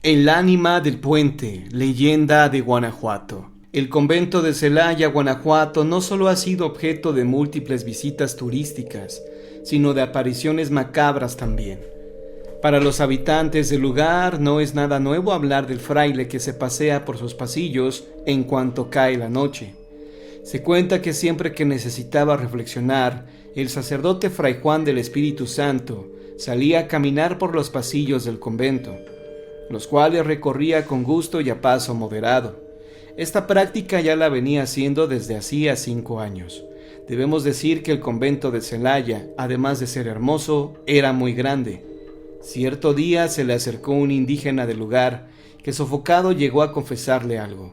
El ánima del puente, leyenda de Guanajuato. El convento de Celaya, Guanajuato, no solo ha sido objeto de múltiples visitas turísticas, sino de apariciones macabras también. Para los habitantes del lugar no es nada nuevo hablar del fraile que se pasea por sus pasillos en cuanto cae la noche. Se cuenta que siempre que necesitaba reflexionar, el sacerdote Fray Juan del Espíritu Santo salía a caminar por los pasillos del convento, los cuales recorría con gusto y a paso moderado. Esta práctica ya la venía haciendo desde hacía 5 años. Debemos decir que el convento de Celaya, además de ser hermoso, era muy grande. Cierto día se le acercó un indígena del lugar, que sofocado llegó a confesarle algo.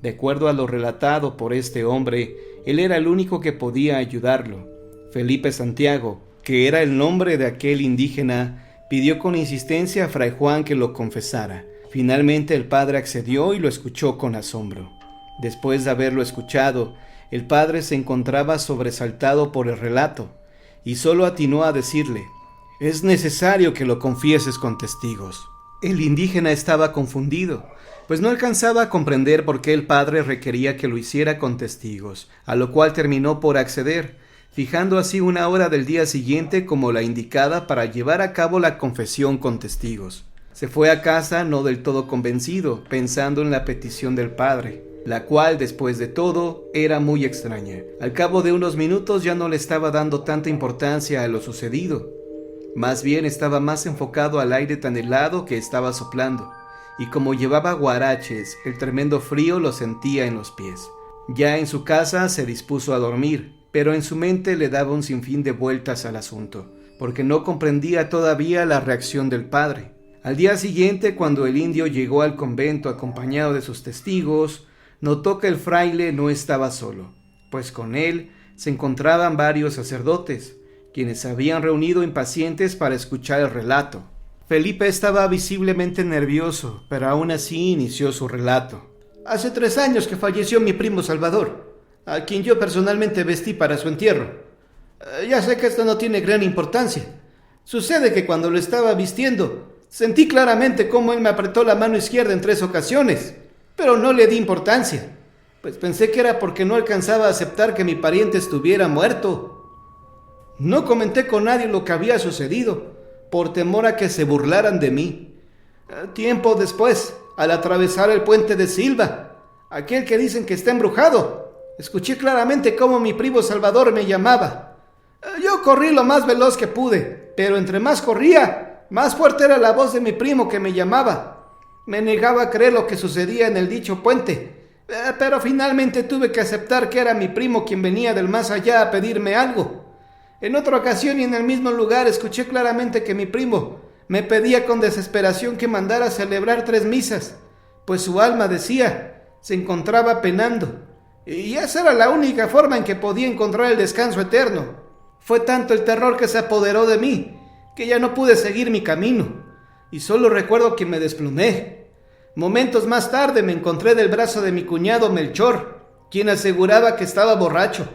De acuerdo a lo relatado por este hombre, él era el único que podía ayudarlo. Felipe Santiago, que era el nombre de aquel indígena, pidió con insistencia a Fray Juan que lo confesara. Finalmente el padre accedió y lo escuchó con asombro. Después de haberlo escuchado, el padre se encontraba sobresaltado por el relato, y solo atinó a decirle: «Es necesario que lo confieses con testigos». El indígena estaba confundido, pues no alcanzaba a comprender por qué el padre requería que lo hiciera con testigos, a lo cual terminó por acceder, fijando así una hora del día siguiente como la indicada para llevar a cabo la confesión con testigos. Se fue a casa no del todo convencido, pensando en la petición del padre, la cual, después de todo, era muy extraña. Al cabo de unos minutos ya no le estaba dando tanta importancia a lo sucedido. Más bien estaba más enfocado al aire tan helado que estaba soplando, y como llevaba guaraches, el tremendo frío lo sentía en los pies. Ya en su casa se dispuso a dormir, pero en su mente le daba un sinfín de vueltas al asunto, porque no comprendía todavía la reacción del padre. Al día siguiente, cuando el indio llegó al convento acompañado de sus testigos, notó que el fraile no estaba solo, pues con él se encontraban varios sacerdotes, quienes se habían reunido impacientes para escuchar el relato. Felipe estaba visiblemente nervioso, pero aún así inició su relato. Hace 3 años que falleció mi primo Salvador, a quien yo personalmente vestí para su entierro. Ya sé que esto no tiene gran importancia. Sucede que cuando lo estaba vistiendo, sentí claramente cómo él me apretó la mano izquierda en 3 ocasiones, pero no le di importancia, pues pensé que era porque no alcanzaba a aceptar que mi pariente estuviera muerto. No comenté con nadie lo que había sucedido, por temor a que se burlaran de mí. Tiempo después, al atravesar el puente de Silva, aquel que dicen que está embrujado, escuché claramente cómo mi primo Salvador me llamaba. Yo corrí lo más veloz que pude, pero entre más corría, más fuerte era la voz de mi primo que me llamaba. Me negaba a creer lo que sucedía en el dicho puente, pero finalmente tuve que aceptar que era mi primo quien venía del más allá a pedirme algo. En otra ocasión y en el mismo lugar escuché claramente que mi primo me pedía con desesperación que mandara a celebrar 3 misas, pues su alma, decía, se encontraba penando, y esa era la única forma en que podía encontrar el descanso eterno. Fue tanto el terror que se apoderó de mí, que ya no pude seguir mi camino, y solo recuerdo que me desplomé. Momentos más tarde me encontré del brazo de mi cuñado Melchor, quien aseguraba que estaba borracho,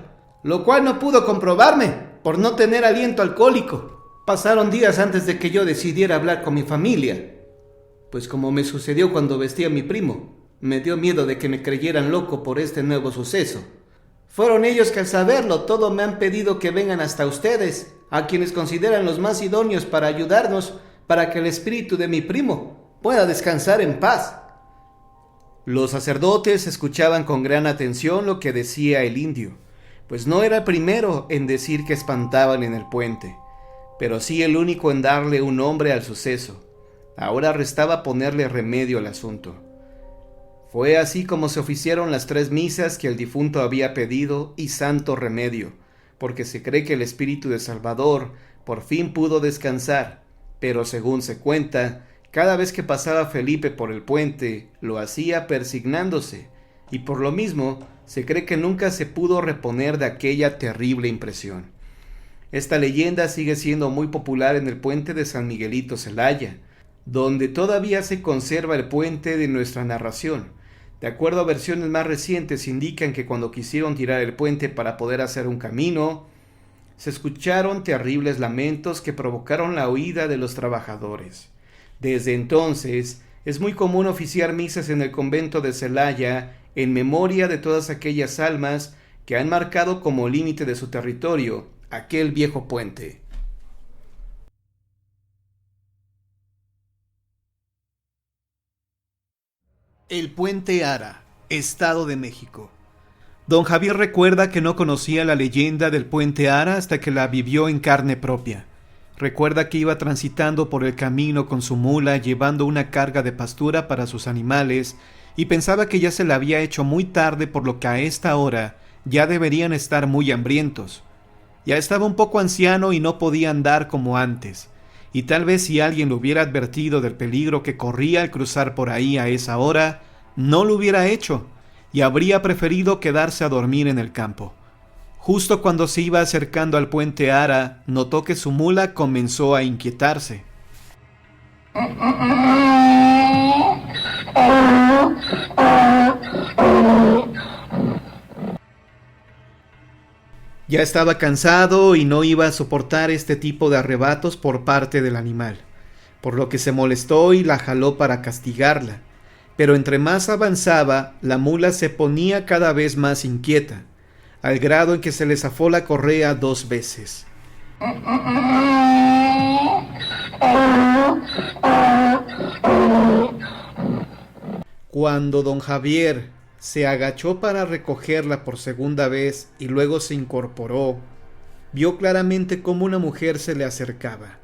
lo cual no pudo comprobarme por no tener aliento alcohólico. Pasaron días antes de que yo decidiera hablar con mi familia, pues como me sucedió cuando vestí a mi primo, me dio miedo de que me creyeran loco por este nuevo suceso. Fueron ellos que al saberlo todo me han pedido que vengan hasta ustedes, a quienes consideran los más idóneos para ayudarnos, para que el espíritu de mi primo pueda descansar en paz. Los sacerdotes escuchaban con gran atención lo que decía el indio, pues no era el primero en decir que espantaban en el puente, pero sí el único en darle un nombre al suceso. Ahora restaba ponerle remedio al asunto. Fue así como se oficiaron las 3 misas que el difunto había pedido y santo remedio, porque se cree que el espíritu de Salvador por fin pudo descansar, pero según se cuenta, cada vez que pasaba Felipe por el puente, lo hacía persignándose, y por lo mismo se cree que nunca se pudo reponer de aquella terrible impresión. Esta leyenda sigue siendo muy popular en el puente de San Miguelito Celaya, donde todavía se conserva el puente de nuestra narración. De acuerdo a versiones más recientes, indican que cuando quisieron tirar el puente para poder hacer un camino, se escucharon terribles lamentos que provocaron la huida de los trabajadores. Desde entonces, Es muy común oficiar misas en el convento de Celaya en memoria de todas aquellas almas que han marcado como límite de su territorio aquel viejo puente. El Puente Ara, Estado de México. Don Javier recuerda que no conocía la leyenda del Puente Ara hasta que la vivió en carne propia. Recuerda que iba transitando por el camino con su mula llevando una carga de pastura para sus animales y pensaba que ya se le había hecho muy tarde, por lo que a esta hora ya deberían estar muy hambrientos. Ya estaba un poco anciano y no podía andar como antes, y tal vez si alguien lo hubiera advertido del peligro que corría al cruzar por ahí a esa hora, no lo hubiera hecho y habría preferido quedarse a dormir en el campo. Justo cuando se iba acercando al Puente Ara, notó que su mula comenzó a inquietarse. Ya estaba cansado y no iba a soportar este tipo de arrebatos por parte del animal, por lo que se molestó y la jaló para castigarla. Pero entre más avanzaba, la mula se ponía cada vez más inquieta, al grado en que se le zafó la correa 2 veces. Cuando don Javier se agachó para recogerla por segunda vez y luego se incorporó, vio claramente cómo una mujer se le acercaba.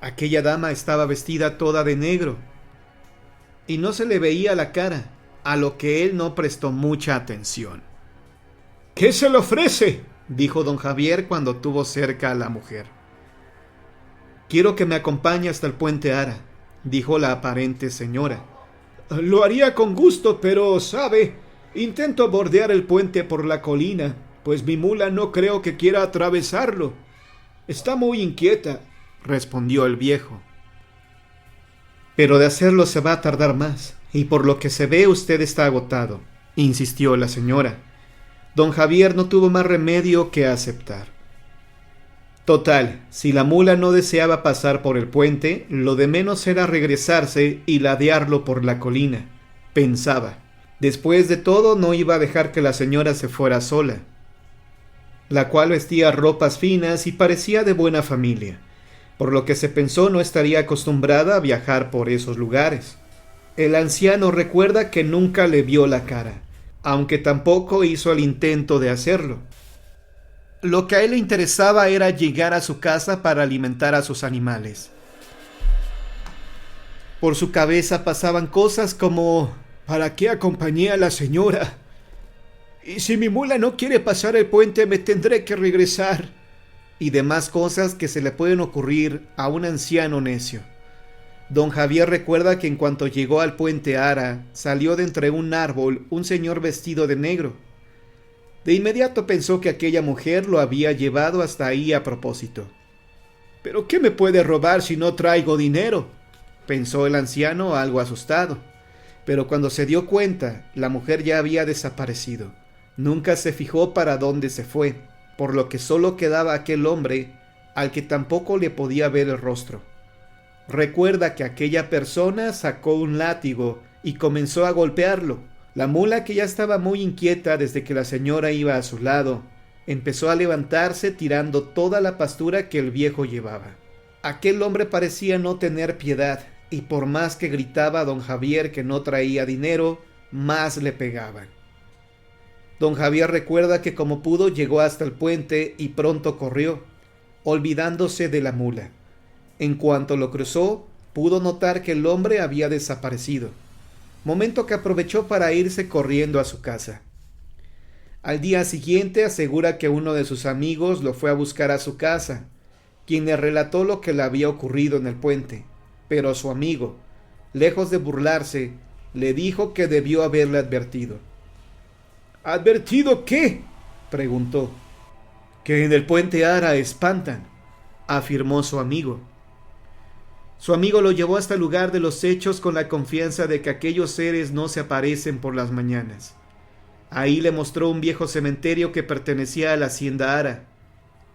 Aquella dama estaba vestida toda de negro y no se le veía la cara, a lo que él no prestó mucha atención. «¿Qué se le ofrece?», dijo don Javier cuando tuvo cerca a la mujer. «Quiero que me acompañe hasta el Puente Ara», dijo la aparente señora. «Lo haría con gusto, pero, ¿sabe? Intento bordear el puente por la colina, pues mi mula no creo que quiera atravesarlo. Está muy inquieta», respondió el viejo. «Pero de hacerlo se va a tardar más, y por lo que se ve usted está agotado», insistió la señora. Don Javier no tuvo más remedio que aceptar. Total, si la mula no deseaba pasar por el puente, lo de menos era regresarse y ladearlo por la colina, pensaba. Después de todo, no iba a dejar que la señora se fuera sola, la cual vestía ropas finas y parecía de buena familia, por lo que se pensó no estaría acostumbrada a viajar por esos lugares. El anciano recuerda que nunca le vio la cara, aunque tampoco hizo el intento de hacerlo. Lo que a él le interesaba era llegar a su casa para alimentar a sus animales. Por su cabeza pasaban cosas como: ¿para qué acompañé a la señora? Y si mi mula no quiere pasar el puente, me tendré que regresar. Y demás cosas que se le pueden ocurrir a un anciano necio. Don Javier recuerda que en cuanto llegó al Puente Ara, salió de entre un árbol un señor vestido de negro. De inmediato pensó que aquella mujer lo había llevado hasta ahí a propósito. «¿Pero qué me puede robar si no traigo dinero?», pensó el anciano algo asustado. Pero cuando se dio cuenta, la mujer ya había desaparecido. Nunca se fijó para dónde se fue, por lo que solo quedaba aquel hombre, al que tampoco le podía ver el rostro. Recuerda que aquella persona sacó un látigo y comenzó a golpearlo. La mula, que ya estaba muy inquieta desde que la señora iba a su lado, empezó a levantarse tirando toda la pastura que el viejo llevaba. Aquel hombre parecía no tener piedad, y por más que gritaba a don Javier que no traía dinero, más le pegaban. Don Javier recuerda que como pudo llegó hasta el puente y pronto corrió, olvidándose de la mula. En cuanto lo cruzó, pudo notar que el hombre había desaparecido, momento que aprovechó para irse corriendo a su casa. Al día siguiente asegura que uno de sus amigos lo fue a buscar a su casa, quien le relató lo que le había ocurrido en el puente, pero su amigo, lejos de burlarse, le dijo que debió haberle advertido. «¿Advertido qué?», preguntó. «Que en el Puente Ara espantan», afirmó su amigo. Su amigo lo llevó hasta el lugar de los hechos con la confianza de que aquellos seres no se aparecen por las mañanas. Ahí le mostró un viejo cementerio que pertenecía a la hacienda Ara.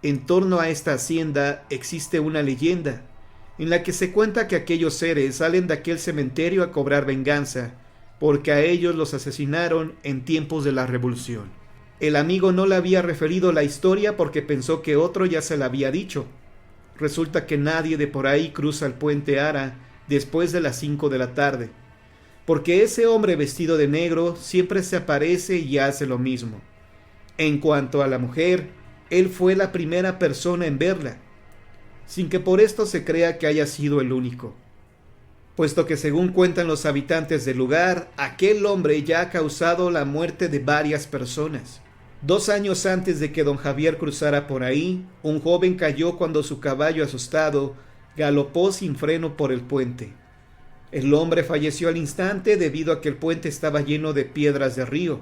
En torno a esta hacienda existe una leyenda, en la que se cuenta que aquellos seres salen de aquel cementerio a cobrar venganza, porque a ellos los asesinaron en tiempos de la Revolución. El amigo no le había referido la historia porque pensó que otro ya se la había dicho. Resulta que nadie de por ahí cruza el puente Ara después de las 5 de la tarde, porque ese hombre vestido de negro siempre se aparece y hace lo mismo. En cuanto a la mujer, él fue la primera persona en verla, sin que por esto se crea que haya sido el único, puesto que según cuentan los habitantes del lugar, aquel hombre ya ha causado la muerte de varias personas. 2 años antes de que don Javier cruzara por ahí, un joven cayó cuando su caballo asustado galopó sin freno por el puente. El hombre falleció al instante debido a que el puente estaba lleno de piedras de río.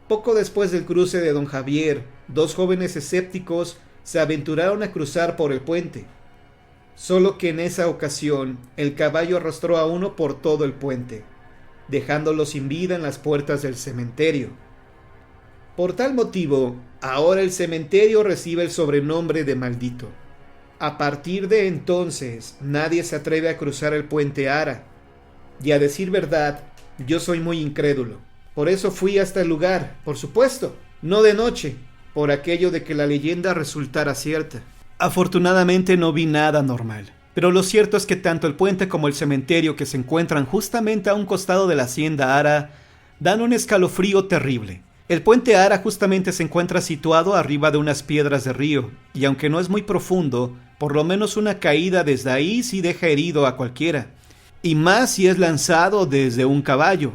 Poco después del cruce de don Javier, 2 jóvenes escépticos se aventuraron a cruzar por el puente. Solo que en esa ocasión, el caballo arrastró a uno por todo el puente, dejándolo sin vida en las puertas del cementerio. Por tal motivo, ahora el cementerio recibe el sobrenombre de Maldito. A partir de entonces, nadie se atreve a cruzar el puente Ara. Y a decir verdad, yo soy muy incrédulo. Por eso fui hasta el lugar, por supuesto, no de noche, por aquello de que la leyenda resultara cierta. Afortunadamente no vi nada anormal, pero lo cierto es que tanto el puente como el cementerio, que se encuentran justamente a un costado de la hacienda Ara, dan un escalofrío terrible. El puente Ara justamente se encuentra situado arriba de unas piedras de río, y aunque no es muy profundo, por lo menos una caída desde ahí sí deja herido a cualquiera, y más si es lanzado desde un caballo.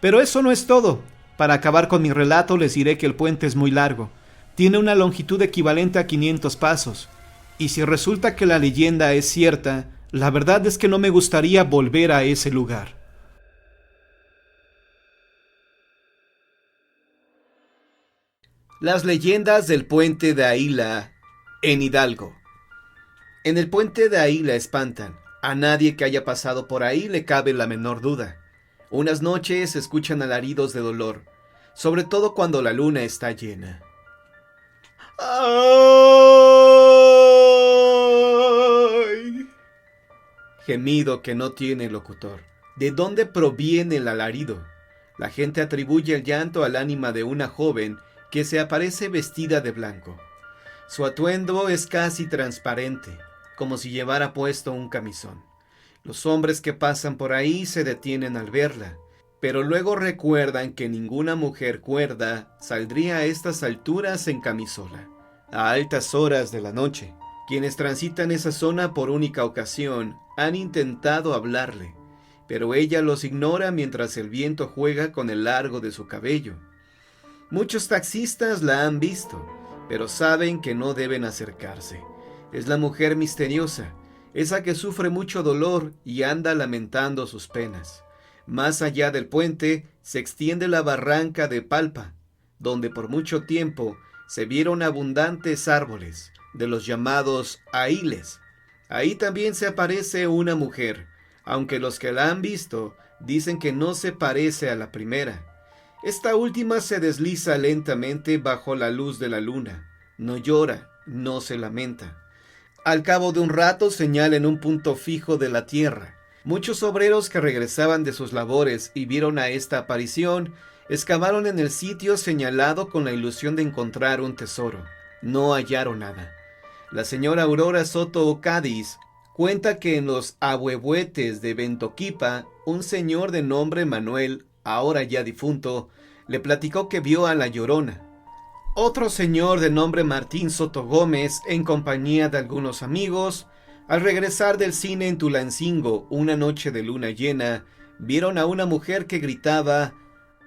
Pero eso no es todo. Para acabar con mi relato les diré que el puente es muy largo, tiene una longitud equivalente a 500 pasos, y si resulta que la leyenda es cierta, la verdad es que no me gustaría volver a ese lugar. Las leyendas del puente de Aíla en Hidalgo. En el puente de Aíla espantan. A nadie que haya pasado por ahí le cabe la menor duda. Unas noches se escuchan alaridos de dolor, sobre todo cuando la luna está llena. ¡Ay! Gemido que no tiene locutor. ¿De dónde proviene el alarido? La gente atribuye el llanto al ánima de una joven que se aparece vestida de blanco. Su atuendo es casi transparente, como si llevara puesto un camisón. Los hombres que pasan por ahí se detienen al verla, pero luego recuerdan que ninguna mujer cuerda saldría a estas alturas en camisola, a altas horas de la noche. Quienes transitan esa zona por única ocasión han intentado hablarle, pero ella los ignora mientras el viento juega con el largo de su cabello. Muchos taxistas la han visto, pero saben que no deben acercarse. Es la mujer misteriosa, esa que sufre mucho dolor y anda lamentando sus penas. Más allá del puente se extiende la barranca de Palpa, donde por mucho tiempo se vieron abundantes árboles, de los llamados ahiles. Ahí también se aparece una mujer, aunque los que la han visto dicen que no se parece a la primera. Esta última se desliza lentamente bajo la luz de la luna. No llora, no se lamenta. Al cabo de un rato señala en un punto fijo de la tierra. Muchos obreros que regresaban de sus labores y vieron a esta aparición, excavaron en el sitio señalado con la ilusión de encontrar un tesoro. No hallaron nada. La señora Aurora Soto Cádiz cuenta que en los ahuehuetes de Ventoquipa, un señor de nombre Manuel, ahora ya difunto, le platicó que vio a la Llorona. Otro señor de nombre Martín Soto Gómez, en compañía de algunos amigos, al regresar del cine en Tulancingo una noche de luna llena, vieron a una mujer que gritaba: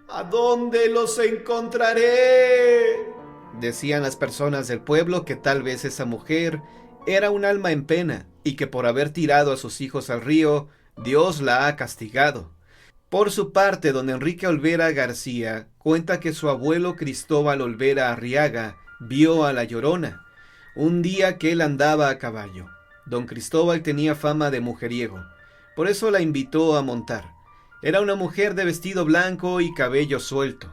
¿A dónde los encontraré? Decían las personas del pueblo que tal vez esa mujer era un alma en pena y que por haber tirado a sus hijos al río, Dios la ha castigado. Por su parte, don Enrique Olvera García cuenta que su abuelo Cristóbal Olvera Arriaga vio a la Llorona un día que él andaba a caballo. Don Cristóbal tenía fama de mujeriego, por eso la invitó a montar. Era una mujer de vestido blanco y cabello suelto.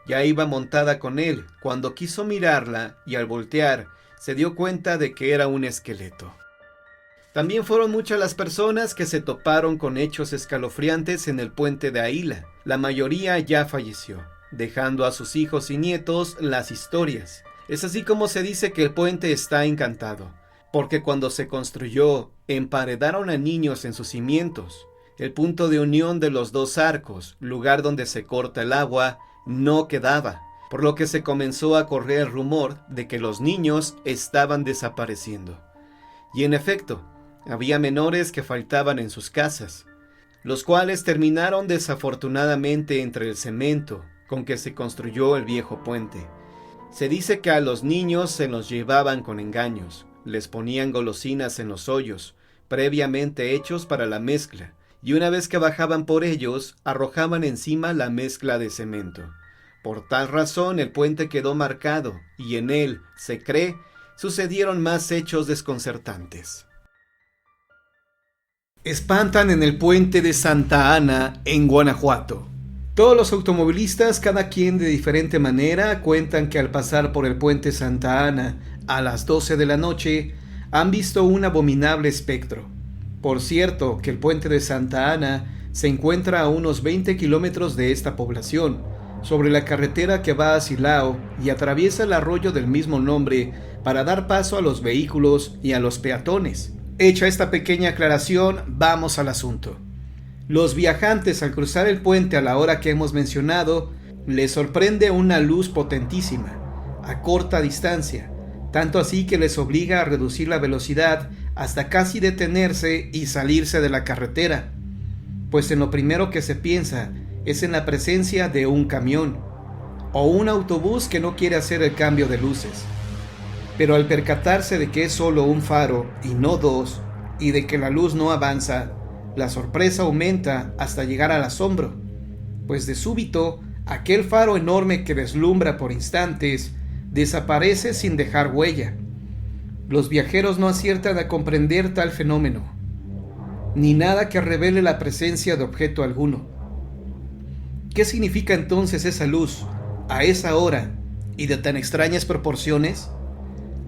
Ya iba montada con él cuando quiso mirarla y al voltear se dio cuenta de que era un esqueleto. También fueron muchas las personas que se toparon con hechos escalofriantes en el puente de Aila. La mayoría ya falleció, dejando a sus hijos y nietos las historias. Es así como se dice que el puente está encantado, porque cuando se construyó, emparedaron a niños en sus cimientos. El punto de unión de los dos arcos, lugar donde se corta el agua, no quedaba, por lo que se comenzó a correr el rumor de que los niños estaban desapareciendo. Y en efecto, había menores que faltaban en sus casas, los cuales terminaron desafortunadamente entre el cemento con que se construyó el viejo puente. Se dice que a los niños se los llevaban con engaños, les ponían golosinas en los hoyos, previamente hechos para la mezcla, y una vez que bajaban por ellos, arrojaban encima la mezcla de cemento. Por tal razón el puente quedó marcado, y en él, se cree, sucedieron más hechos desconcertantes. Espantan en el puente de Santa Ana, en Guanajuato. Todos los automovilistas, cada quien de diferente manera, cuentan que al pasar por el puente Santa Ana a las 12 de la noche, han visto un abominable espectro. Por cierto, que el puente de Santa Ana se encuentra a unos 20 kilómetros de esta población, sobre la carretera que va a Silao y atraviesa el arroyo del mismo nombre para dar paso a los vehículos y a los peatones. Hecha esta pequeña aclaración, vamos al asunto. Los viajantes al cruzar el puente a la hora que hemos mencionado, les sorprende una luz potentísima, a corta distancia, tanto así que les obliga a reducir la velocidad hasta casi detenerse y salirse de la carretera, pues en lo primero que se piensa es en la presencia de un camión o un autobús que no quiere hacer el cambio de luces. Pero al percatarse de que es solo un faro y no dos, y de que la luz no avanza, la sorpresa aumenta hasta llegar al asombro, pues de súbito aquel faro enorme que deslumbra por instantes desaparece sin dejar huella. Los viajeros no aciertan a comprender tal fenómeno, ni nada que revele la presencia de objeto alguno. ¿Qué significa entonces esa luz, a esa hora y de tan extrañas proporciones?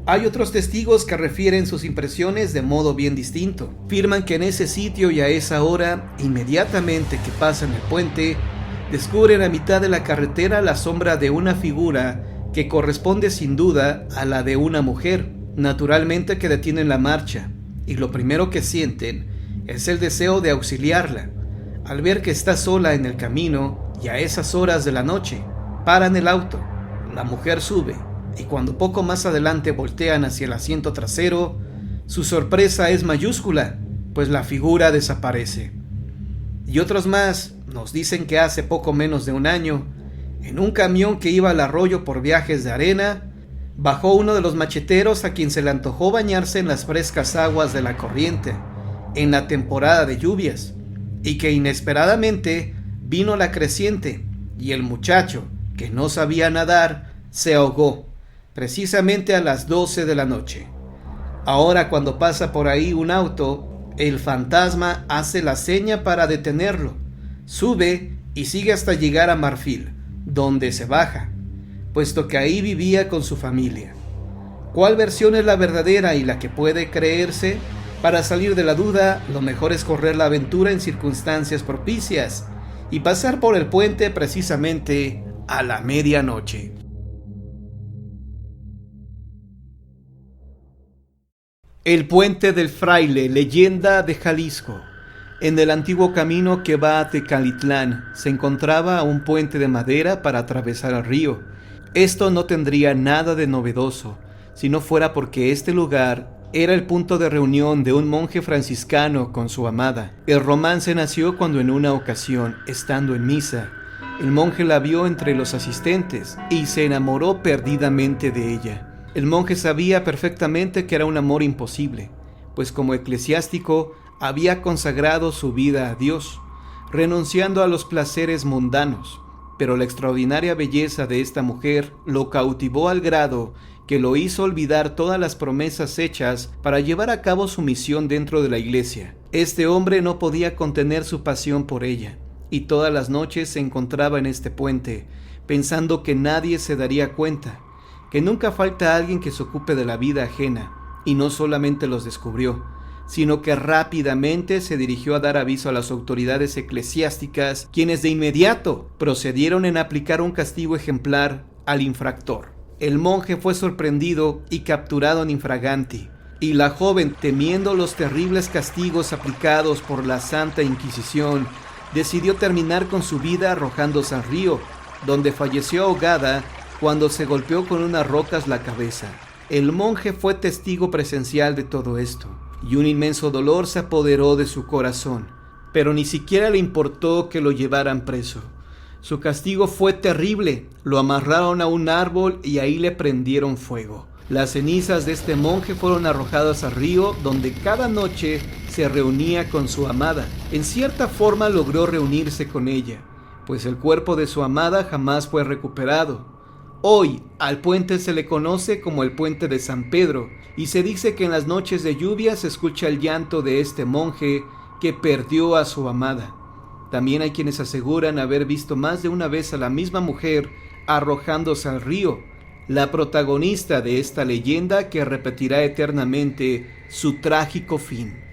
Hay otros testigos que refieren sus impresiones de modo bien distinto. Afirman que en ese sitio y a esa hora, inmediatamente que pasan el puente, descubren a mitad de la carretera la sombra de una figura que corresponde sin duda a la de una mujer. Naturalmente que detienen la marcha, y lo primero que sienten es el deseo de auxiliarla. Al ver que está sola en el camino y a esas horas de la noche, paran el auto. La mujer sube, y cuando poco más adelante voltean hacia el asiento trasero, su sorpresa es mayúscula, pues la figura desaparece. Y otros más nos dicen que hace poco menos de un año, en un camión que iba al arroyo por viajes de arena, bajó uno de los macheteros a quien se le antojó bañarse en las frescas aguas de la corriente, en la temporada de lluvias, y que inesperadamente vino la creciente, y el muchacho, que no sabía nadar, se ahogó, precisamente a las 12 de la noche. Ahora cuando pasa por ahí un auto, el fantasma hace la seña para detenerlo, sube y sigue hasta llegar a Marfil, donde se baja, puesto que ahí vivía con su familia. ¿Cuál versión es la verdadera y la que puede creerse? Para salir de la duda, lo mejor es correr la aventura en circunstancias propicias y pasar por el puente precisamente a la medianoche. El Puente del Fraile, leyenda de Jalisco. En el antiguo camino que va a Tecalitlán se encontraba un puente de madera para atravesar el río. Esto no tendría nada de novedoso, si no fuera porque este lugar era el punto de reunión de un monje franciscano con su amada. El romance nació cuando en una ocasión, estando en misa, el monje la vio entre los asistentes y se enamoró perdidamente de ella. El monje sabía perfectamente que era un amor imposible, pues como eclesiástico había consagrado su vida a Dios, renunciando a los placeres mundanos, pero la extraordinaria belleza de esta mujer lo cautivó al grado que lo hizo olvidar todas las promesas hechas para llevar a cabo su misión dentro de la iglesia. Este hombre no podía contener su pasión por ella, y todas las noches se encontraba en este puente, pensando que nadie se daría cuenta, que nunca falta alguien que se ocupe de la vida ajena, y no solamente los descubrió, sino que rápidamente se dirigió a dar aviso a las autoridades eclesiásticas, quienes de inmediato procedieron en aplicar un castigo ejemplar al infractor. El monje fue sorprendido y capturado en infraganti, y la joven, temiendo los terribles castigos aplicados por la Santa Inquisición, decidió terminar con su vida arrojándose al río, donde falleció ahogada cuando se golpeó con unas rocas la cabeza. El monje fue testigo presencial de todo esto, y un inmenso dolor se apoderó de su corazón, pero ni siquiera le importó que lo llevaran preso. Su castigo fue terrible, lo amarraron a un árbol y ahí le prendieron fuego. Las cenizas de este monje fueron arrojadas al río, donde cada noche se reunía con su amada. En cierta forma logró reunirse con ella, pues el cuerpo de su amada jamás fue recuperado. Hoy al puente se le conoce como el Puente de San Pedro, y se dice que en las noches de lluvia se escucha el llanto de este monje que perdió a su amada. También hay quienes aseguran haber visto más de una vez a la misma mujer arrojándose al río, la protagonista de esta leyenda que repetirá eternamente su trágico fin.